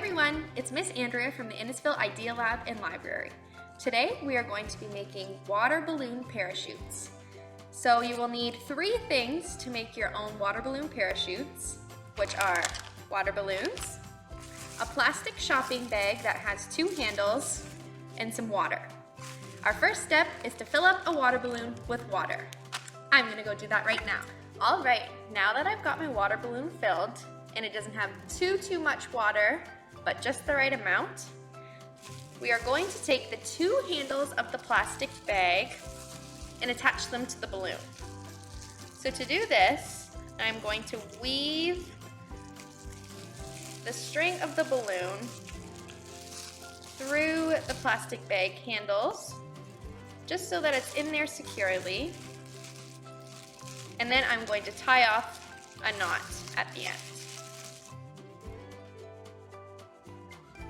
everyone, it's Miss Andrea from the Innisfil Idea Lab and Library. Today we are going to be making water balloon parachutes. So you will need 3 things to make your own water balloon parachutes, which are water balloons, a plastic shopping bag that has 2 handles, and some water. Our first step is to fill up a water balloon with water. I'm gonna go do that right now. All right, now that I've got my water balloon filled, and it doesn't have too much water, but just the right amount, we are going to take the 2 handles of the plastic bag and attach them to the balloon. So to do this, I'm going to weave the string of the balloon through the plastic bag handles, just so that it's in there securely. And then I'm going to tie off a knot at the end.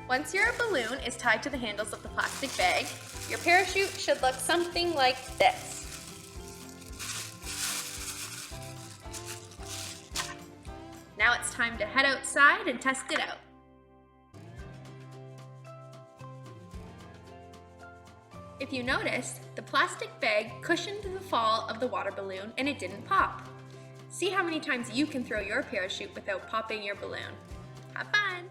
Once your balloon is tied to the handles of the plastic bag, your parachute should look something like this. Now it's time to head outside and test it out. If you noticed, the plastic bag cushioned the fall of the water balloon and it didn't pop. See how many times you can throw your parachute without popping your balloon. Have fun!